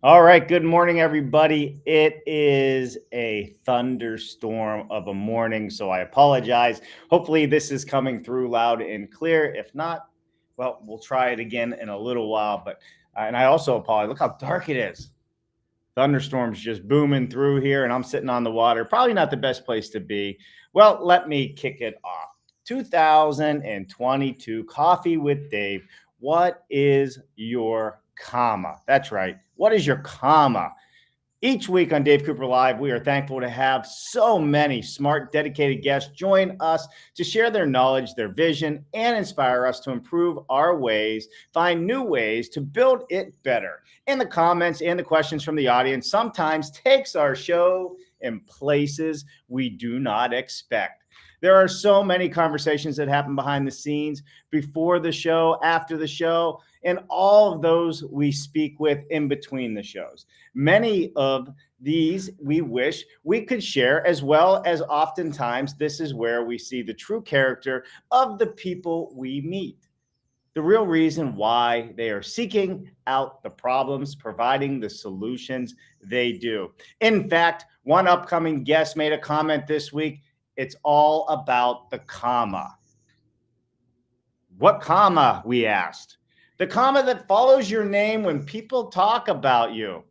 All right. Good morning, everybody. It is a thunderstorm of a morning, so I apologize. Hopefully, this is coming through loud and clear. If not, well, we'll try it again in a little while. But and I also apologize. Look how dark it is. Thunderstorms just booming through here, and I'm sitting on the water. Probably not the best place to be. Well, let me kick it off. 2022 Coffee with Dave. What is your comma? That's right. What is your comma? Each week on Dave Cooper Live, we are thankful to have so many smart, dedicated guests join us to share their knowledge, their vision, and inspire us to improve our ways, find new ways to build it better. And the comments and the questions from the audience sometimes takes our show in places we do not expect. There are so many conversations that happen behind the scenes, before the show, after the show, and all of those we speak with in between the shows. Many of these we wish we could share, as well as oftentimes this is where we see the true character of the people we meet. The real reason why they are seeking out the problems, providing the solutions they do. In fact, one upcoming guest made a comment this week. It's all about the comma. What comma, we asked? The comma that follows your name when people talk about you.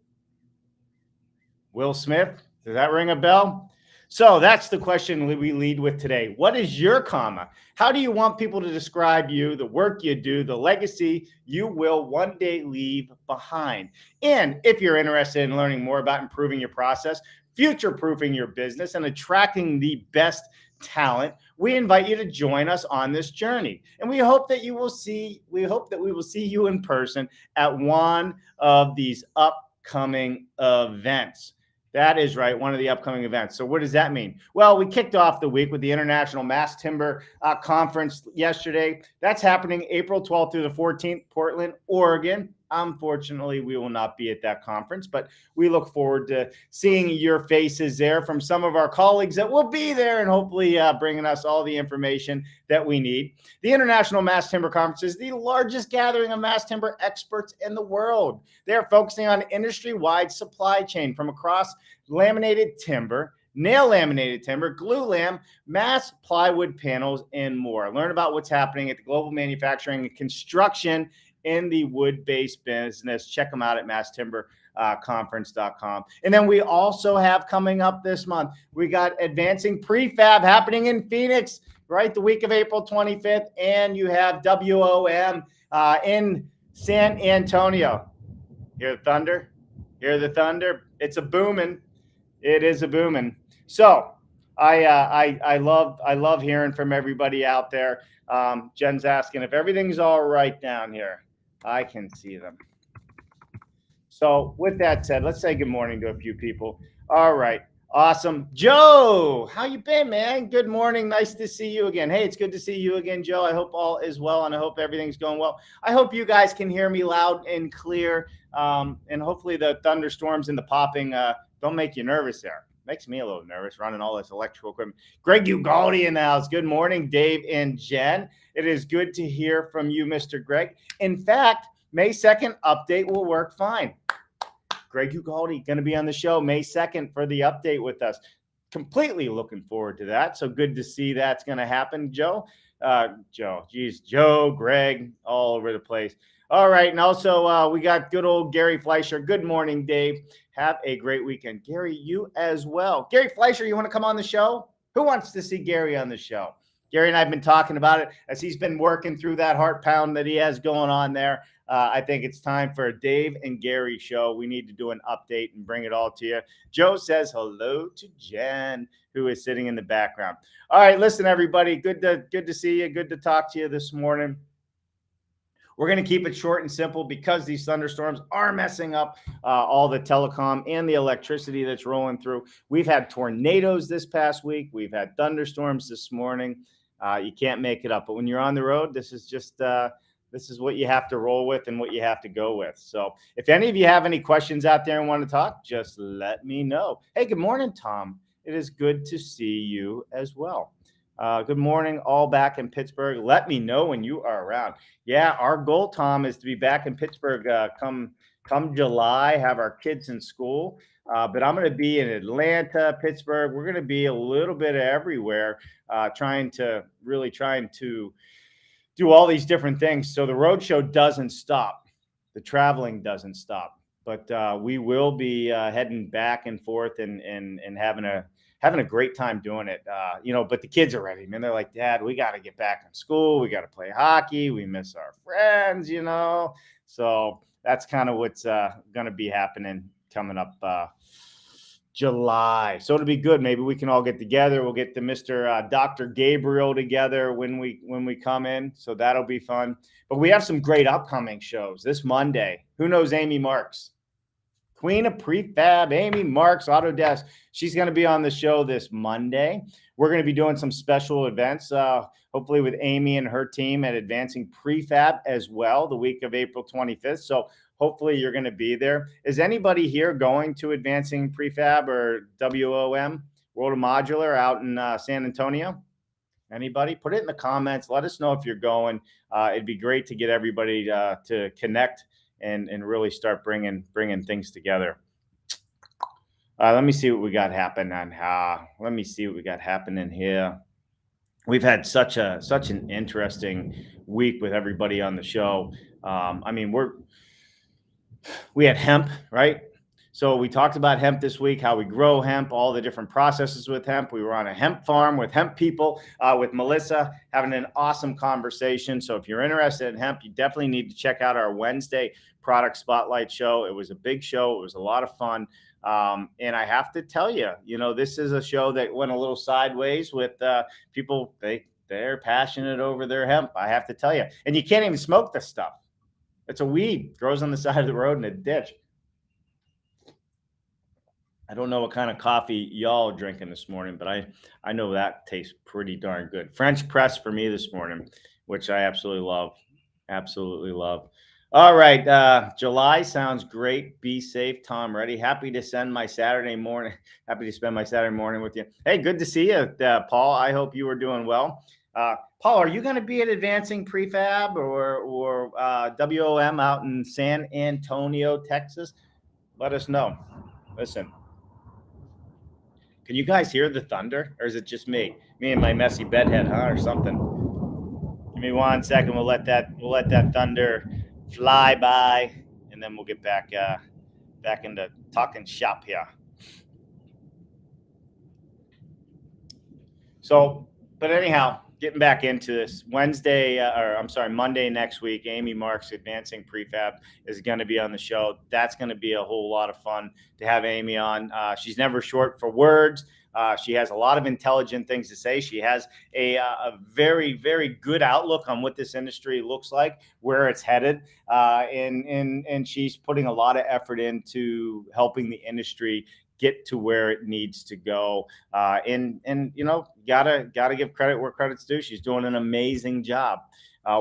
Will Smith, does that ring a bell? So that's the question we lead with today. What is your comma? How do you want people to describe you, the work you do, the legacy you will one day leave behind? And if you're interested in learning more about improving your process, future-proofing your business, and attracting the best talent, we invite you to join us on this journey. And we hope that we will see you in person at one of these upcoming events. That is right, one of the upcoming events. So what does that mean? Well, we kicked off the week with the International Mass Timber Conference yesterday. That's happening April 12th through the 14th, Portland, Oregon. Unfortunately, we will not be at that conference, but we look forward to seeing your faces there from some of our colleagues that will be there, and hopefully bringing us all the information that we need. The International Mass Timber Conference is the largest gathering of mass timber experts in the world. They are focusing on industry-wide supply chain from across laminated timber, nail laminated timber, glue lam, mass plywood panels, and more. Learn about what's happening at the global manufacturing and construction in the wood-based business. Check them out at masstimberconference.com. And then we also have coming up this month, we got Advancing Prefab happening in Phoenix, right? The week of April 25th. And you have WOM in San Antonio. Hear the thunder? Hear the thunder? It's a booming. It is a booming. So I love hearing from everybody out there. Jen's asking if everything's all right down here. I can see them. So with that said, let's say good morning to a few people. All right. Awesome. Joe, how you been, man? Good morning. Nice to see you again. Hey, it's good to see you again, Joe. I hope all is well, and I hope everything's going well. I hope you guys can hear me loud and clear, and hopefully the thunderstorms and the popping don't make you nervous there. Makes me a little nervous running all this electrical equipment. Greg Ugaldi in the house. Good morning, Dave and Jen. It is good to hear from you, Mr. Greg. In fact, May 2nd update will work fine. Greg Ugaldi going to be on the show May 2nd for the update with us. Completely looking forward to that. So good to see that's going to happen, Joe. Joe, Greg, all over the place. All right. And also we got good old Gary Fleischer. Good morning, Dave. Have a great weekend. Gary, you as well. Gary Fleischer, you want to come on the show? Who wants to see Gary on the show? Gary and I have been talking about it as he's been working through that heart pound that he has going on there. I think it's time for a Dave and Gary show. We need to do an update and bring it all to you. Joe says hello to Jen, who is sitting in the background. All right, listen, everybody. Good to see you. Good to talk to you this morning. We're going to keep it short and simple because these thunderstorms are messing up all the telecom and the electricity that's rolling through. We've had tornadoes this past week. We've had thunderstorms this morning. You can't make it up. But when you're on the road, this is just this is what you have to roll with and what you have to go with. So if any of you have any questions out there and want to talk, just let me know. Hey, good morning, Tom. It is good to see you as well. Good morning, all back in Pittsburgh. Let me know when you are around. Yeah, our goal, Tom, is to be back in Pittsburgh come come July, have our kids in school. But I'm going to be in Atlanta, Pittsburgh. We're going to be a little bit everywhere, trying to do all these different things. So the road show doesn't stop. The traveling doesn't stop. But we will be heading back and forth and having a great time doing it. But the kids are ready, man. They're like, Dad, we got to get back in school. We got to play hockey. We miss our friends. So that's kind of what's going to be happening coming up July. So it'll be good. Maybe we can all get together. We'll get the Mr. Dr. Gabriel together when we come in. So that'll be fun. But we have some great upcoming shows this Monday. Who knows Amy Marks? Queen of Prefab, Amy Marks, Autodesk. She's going to be on the show this Monday. We're going to be doing some special events, hopefully with Amy and her team at Advancing Prefab as well, the week of April 25th. So hopefully you're going to be there. Is anybody here going to Advancing Prefab or WOM, World of Modular, out in San Antonio? Anybody? Put it in the comments. Let us know if you're going. It'd be great to get everybody to connect and really start bringing things together. Let me see what we got happening. Let me see what we got happening here. We've had such an interesting week with everybody on the show. We had hemp, right? So we talked about hemp this week, how we grow hemp, all the different processes with hemp. We were on a hemp farm with hemp people, with Melissa, having an awesome conversation. So if you're interested in hemp, you definitely need to check out our Wednesday product spotlight show. It was a big show. It was a lot of fun. And I have to tell you, this is a show that went a little sideways with people. They're passionate over their hemp, I have to tell you. And you can't even smoke this stuff. It's a weed, grows on the side of the road in a ditch. I don't know what kind of coffee y'all are drinking this morning, but I know that tastes pretty darn good. French press for me this morning, which I absolutely love. Absolutely love. All right. July sounds great. Be safe, Tom. Ready? Happy to spend my Saturday morning with you. Hey, good to see you, Paul. I hope you are doing well. Paul, are you going to be at Advancing Prefab or WOM out in San Antonio, Texas? Let us know. Listen. Can you guys hear the thunder, or is it just me and my messy bedhead, or something? Give me 1 second. We'll let that thunder fly by, and then we'll get back into talking shop here. So, but anyhow, getting back into this Monday next week, Amy Marks, Advancing Prefab, is going to be on the show. That's going to be a whole lot of fun to have Amy on. She's never short for words. She has a lot of intelligent things to say. She has a very, very good outlook on what this industry looks like, where it's headed, and she's putting a lot of effort into helping the industry get to where it needs to go. And gotta give credit where credit's due. She's doing an amazing job.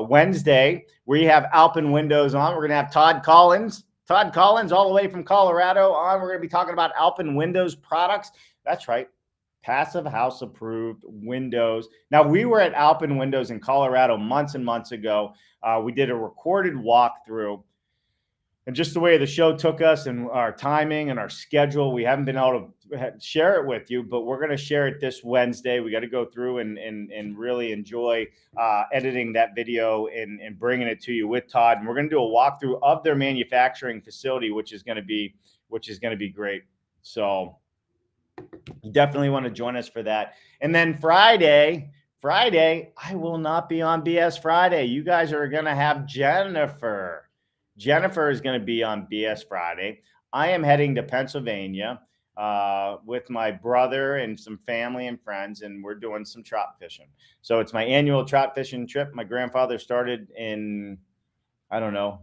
Wednesday, we have Alpin Windows on. We're going to have Todd Collins all the way from Colorado on. We're going to be talking about Alpin Windows products. That's right. Passive House approved windows. Now, we were at Alpin Windows in Colorado months and months ago. We did a recorded walkthrough. And just the way the show took us and our timing and our schedule, we haven't been able to share it with you, but we're going to share it this Wednesday. We got to go through and really enjoy editing that video and bringing it to you with Todd. And we're going to do a walkthrough of their manufacturing facility, which is going to be great. So you definitely want to join us for that. And then Friday, I will not be on BS Friday. You guys are going to have Jennifer. Jennifer is going to be on BS Friday. I am heading to Pennsylvania with my brother and some family and friends, and we're doing some trout fishing. So it's my annual trout fishing trip. My grandfather started in, I don't know,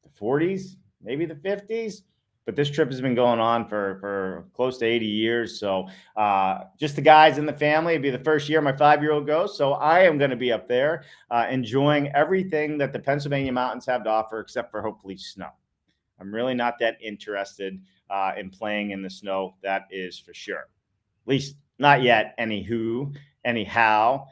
the 40s, maybe the 50s. But this trip has been going on for close to 80 years. So just the guys in the family. It'd be the first year my 5-year-old goes. So I am going to be up there enjoying everything that the Pennsylvania mountains have to offer, except for hopefully snow. I'm really not that interested in playing in the snow. That is for sure. At least not yet. Anyhow.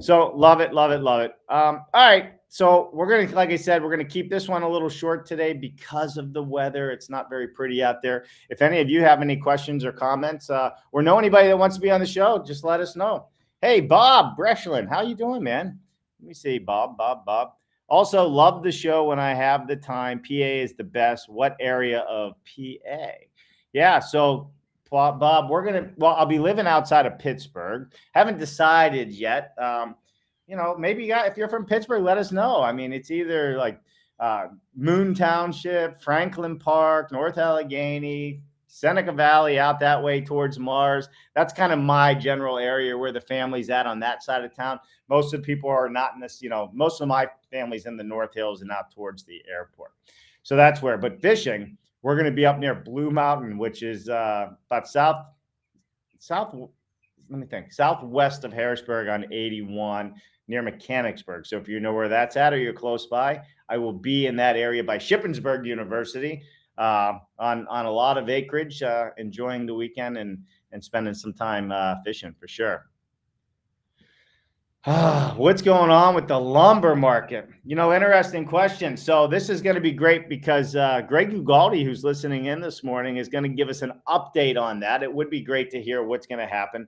So love it, love it, love it. All right. So we're going to, like I said, we're going to keep this one a little short today because of the weather. It's not very pretty out there. If any of you have any questions or comments, or know anybody that wants to be on the show, just let us know. Hey, Bob Breschlin, how you doing, man? Let me see, Bob. Also, love the show when I have the time. PA is the best. What area of PA? Yeah. So Bob, I'll be living outside of Pittsburgh. Haven't decided yet. Maybe if you're from Pittsburgh, let us know. I mean, it's either like Moon Township, Franklin Park, North Allegheny, Seneca Valley, out that way towards Mars. That's kind of my general area where the family's at on that side of town. Most of the people are not in this, most of my family's in the North Hills and out towards the airport. So that's where, but fishing, we're going to be up near Blue Mountain, which is about southwest of Harrisburg on 81 near Mechanicsburg. So if you know where that's at or you're close by, I will be in that area by Shippensburg University on a lot of acreage, enjoying the weekend and spending some time fishing for sure. What's going on with the lumber market? Interesting question. So this is going to be great because Greg Ugaldi, who's listening in this morning, is going to give us an update on that. It would be great to hear what's going to happen.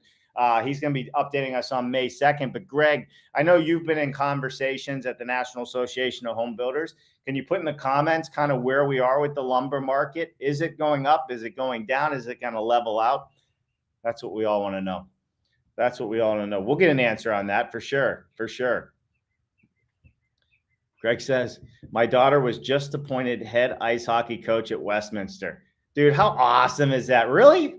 He's going to be updating us on May 2nd. But Greg, I know you've been in conversations at the National Association of Home Builders. Can you put in the comments kind of where we are with the lumber market? Is it going up? Is it going down? Is it going to level out? That's what we all want to know. That's what we all want to know. We'll get an answer on that for sure. For sure. Greg says, my daughter was just appointed head ice hockey coach at Westminster. Dude, how awesome is that? Really?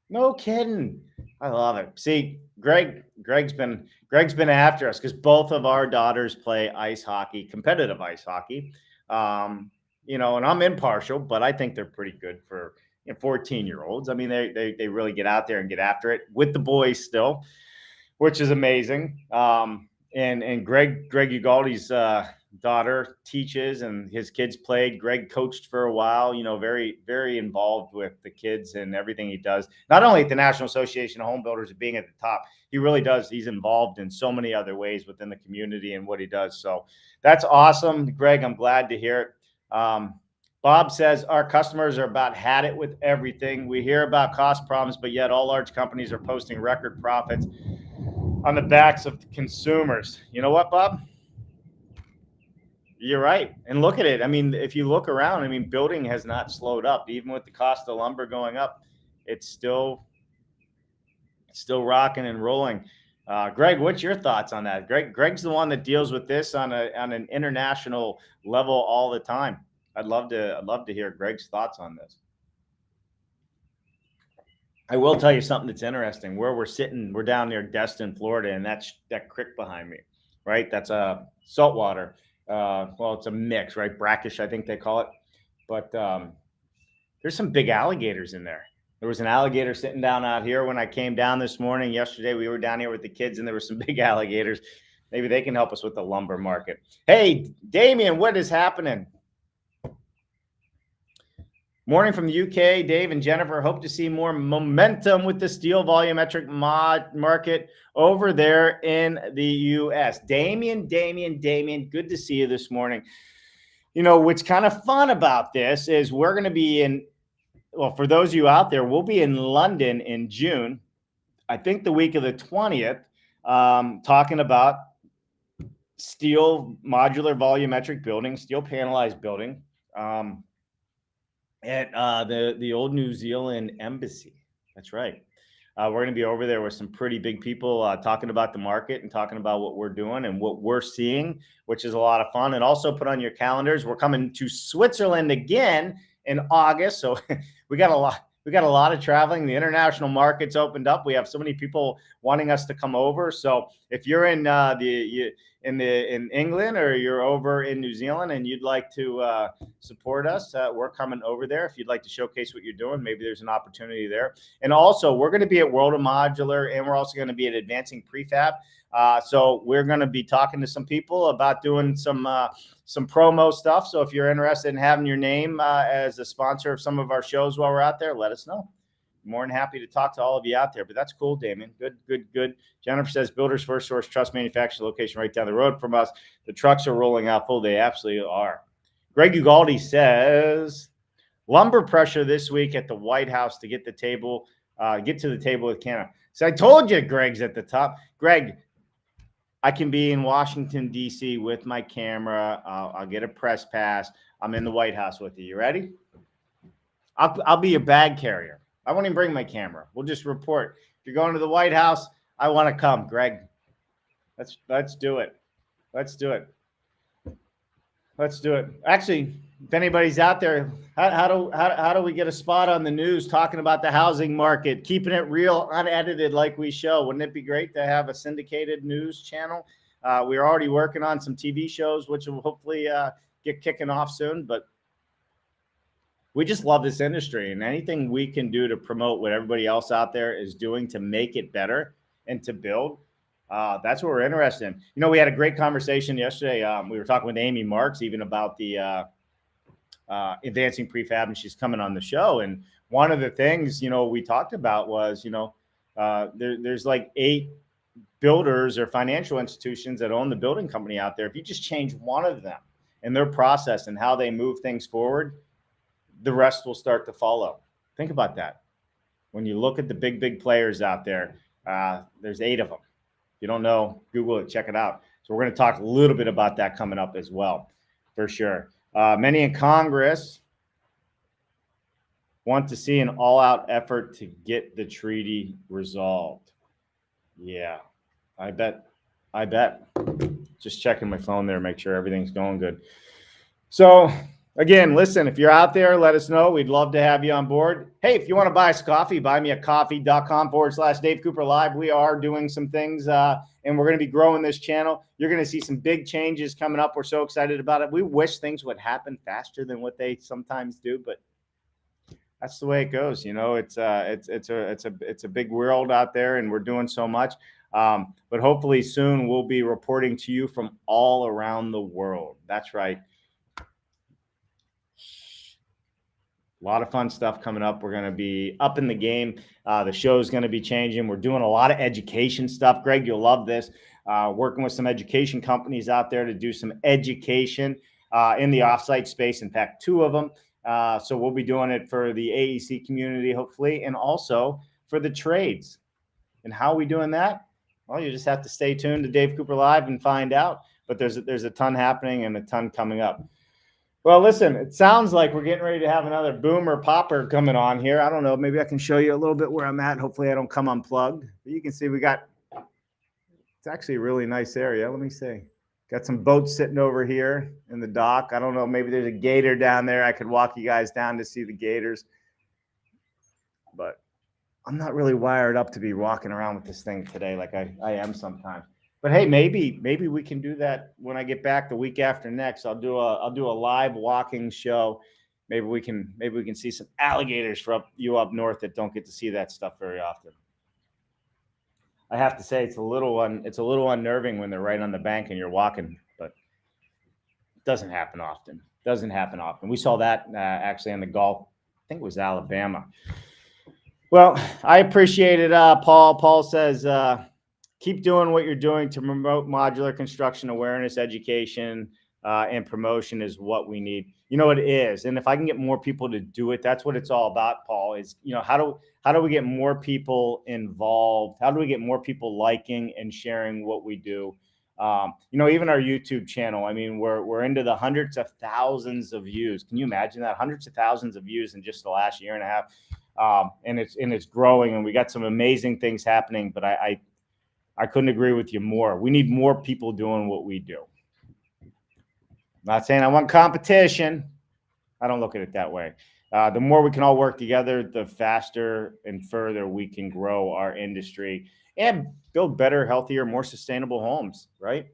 No kidding. I love it. See, Greg's been after us because both of our daughters play ice hockey, competitive ice hockey. And I'm impartial, but I think they're pretty good for 14-year-olds. I mean, they really get out there and get after it with the boys still, which is amazing. And Greg Ugaldi's daughter teaches and his kids played. Greg coached for a while, very, very involved with the kids and everything he does. Not only at the National Association of Home Builders being at the top, he really does. He's involved in so many other ways within the community and what he does. So that's awesome. Greg, I'm glad to hear it. Bob says our customers are about had it with everything. We hear about cost problems, but yet all large companies are posting record profits on the backs of consumers. You know what, Bob? You're right. And look at it. I mean, if you look around, building has not slowed up. Even with the cost of lumber going up, it's still rocking and rolling. Greg, what's your thoughts on that? Greg's the one that deals with this on an international level all the time. I'd love to hear Greg's thoughts on this. I will tell you something that's interesting. Where we're sitting, we're down near Destin, Florida, and that's that creek behind me, right? That's a saltwater. Well, it's a mix, right? Brackish, I think they call it. But there's some big alligators in there. There was an alligator sitting down out here when I came down this morning. Yesterday, we were down here with the kids, and there were some big alligators. Maybe they can help us with the lumber market. Hey, Damien, what is happening? Morning from the UK, Dave and Jennifer. Hope to see more momentum with the steel volumetric market over there in the US. Damien, good to see you this morning. What's kind of fun about this is we're going to be for those of you out there, we'll be in London in June, I think the week of the 20th, talking about steel modular volumetric building, steel panelized building. At the old New Zealand embassy. That's right. We're going to be over there with some pretty big people talking about the market and talking about what we're doing and what we're seeing, which is a lot of fun. And also put on your calendars, we're coming to Switzerland again in August. So we got a lot of traveling. The international market's opened up. We have so many people wanting us to come over. So if you're in in England or you're over in New Zealand and you'd like to support us, we're coming over there. If you'd like to showcase what you're doing, maybe there's an opportunity there. And also, we're going to be at World of Modular, and we're also going to be at Advancing Prefab. So we're going to be talking to some people about doing some promo stuff. So if you're interested in having your name as a sponsor of some of our shows while we're out there, let us know. more than happy to talk to all of you out there. But that's cool, Damon. Good. Jennifer says, Builders First Source Trust Manufacturing location right down the road from us. The trucks are rolling out full. They absolutely are. Greg Ugaldi says, lumber pressure this week at the White House to get to the table with Canada. So I told you Greg's at the top. Greg, I can be in Washington, D.C. with my camera. I'll get a press pass. I'm in the White House with you. You ready? I'll be your bag carrier. I won't even bring my camera. We'll just report. If you're going to the White House, I want to come, Greg. Let's do it. Let's do it. Actually, if anybody's out there, how do we get a spot on the news talking about the housing market, keeping it real, unedited like we show? Wouldn't it be great to have a syndicated news channel? We're already working on some TV shows, which will hopefully get kicking off soon. But we just love this industry, and anything we can do to promote what everybody else out there is doing to make it better and to build. That's what we're interested in. You know, we had a great conversation yesterday. We were talking with Amy Marks even about the advancing prefab, and she's coming on the show. And one of the things, we talked about was, there's like 8 builders or financial institutions that own the building company out there. If you just change one of them and their process and how they move things forward, the rest will start to follow. Think about that. When you look at the big players out there, there's 8 of them. If you don't know, Google it, check it out. So we're going to talk a little bit about that coming up as well, for sure. Many in Congress want to see an all-out effort to get the treaty resolved. Yeah, I bet. Just checking my phone there, make sure everything's going good. So again, listen, if you're out there, let us know. We'd love to have you on board. Hey, if you want to buy us coffee, buymeacoffee.com/Dave Cooper Live. We are doing some things, and we're going to be growing this channel. You're going to see some big changes coming up. We're so excited about it. We wish things would happen faster than what they sometimes do, but that's the way it goes. It's a big world out there, and we're doing so much. But hopefully soon we'll be reporting to you from all around the world. That's right. A lot of fun stuff coming up. We're going to be up in the game. The show is going to be changing. We're doing a lot of education stuff. Greg, you'll love this. Working with some education companies out there to do some education in the offsite space. In fact, 2 of them. So we'll be doing it for the AEC community, hopefully, and also for the trades. And how are we doing that? Well, you just have to stay tuned to Dave Cooper Live and find out. But there's a ton happening and a ton coming up. Well, listen, it sounds like we're getting ready to have another boomer popper coming on here. I don't know. Maybe I can show you a little bit where I'm at. Hopefully I don't come unplugged. But you can see it's actually a really nice area. Let me see. Got some boats sitting over here in the dock. I don't know. Maybe there's a gator down there. I could walk you guys down to see the gators. But I'm not really wired up to be walking around with this thing today like I am sometimes. But hey, maybe we can do that when I get back the week after next. I'll do a live walking show. Maybe we can see some alligators for you up north that don't get to see that stuff very often. I have to say it's a little unnerving when they're right on the bank and you're walking, but it doesn't happen often. We saw that actually on the Gulf. I think it was Alabama. Well, I appreciate it, Paul. Paul says, keep doing what you're doing to promote modular construction awareness, education, and promotion is what we need. It is. And if I can get more people to do it, that's what it's all about, Paul, is, how do we get more people involved? How do we get more people liking and sharing what we do? Even our YouTube channel, I mean, we're into the hundreds of thousands of views. Can you imagine that? Hundreds of thousands of views in just the last year and a half. And it's growing, and we got some amazing things happening, but I couldn't agree with you more. We need more people doing what we do. I'm not saying I want competition. I don't look at it that way. The more we can all work together, the faster and further we can grow our industry and build better, healthier, more sustainable homes, right?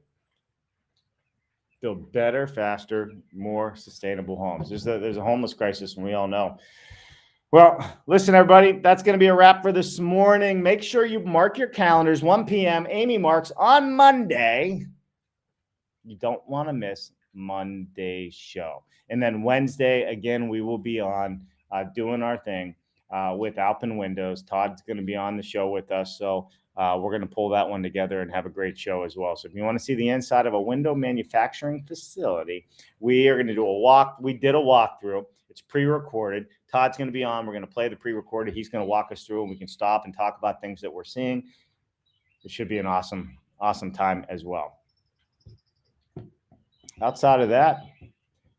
Build better, faster, more sustainable homes. There's a homeless crisis, and we all know. Well, listen, everybody, that's going to be a wrap for this morning. Make sure you mark your calendars, 1 p.m., Amy Marks on Monday. You don't want to miss Monday's show. And then Wednesday, again, we will be on doing our thing. with Alpine Windows. Todd's going to be on the show with us. So we're going to pull that one together and have a great show as well. So if you want to see the inside of a window manufacturing facility, we are going to do a walk. We did a walkthrough. It's pre-recorded. Todd's going to be on. We're going to play the pre-recorded. He's going to walk us through, and we can stop and talk about things that we're seeing. It should be an awesome time as well. Outside of that,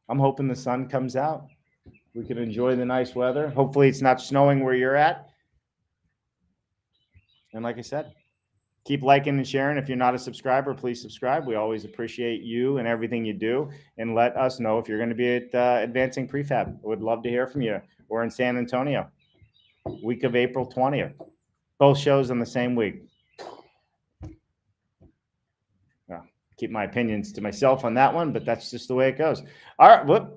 I'm hoping the sun comes out. We can enjoy the nice weather. Hopefully it's not snowing where you're at. And like I said, keep liking and sharing. If you're not a subscriber, please subscribe. We always appreciate you and everything you do. And let us know if you're going to be at Advancing Prefab. I would love to hear from you. We're in San Antonio, week of April 20th. Both shows on the same week. Well, keep my opinions to myself on that one, but that's just the way it goes. All right. Whoop.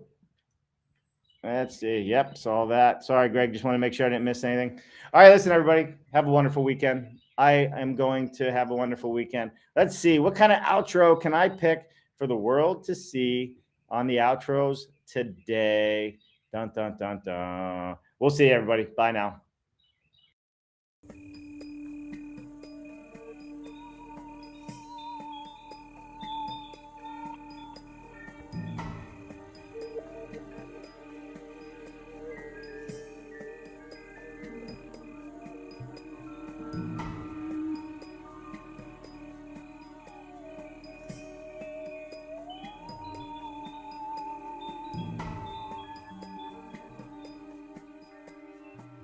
Let's see. Yep, saw that. Sorry, Greg. Just want to make sure I didn't miss anything. All right, listen, everybody. Have a wonderful weekend. I am going to have a wonderful weekend. Let's see. What kind of outro can I pick for the world to see on the outros today? Dun, dun, dun, dun. We'll see you, everybody. Bye now.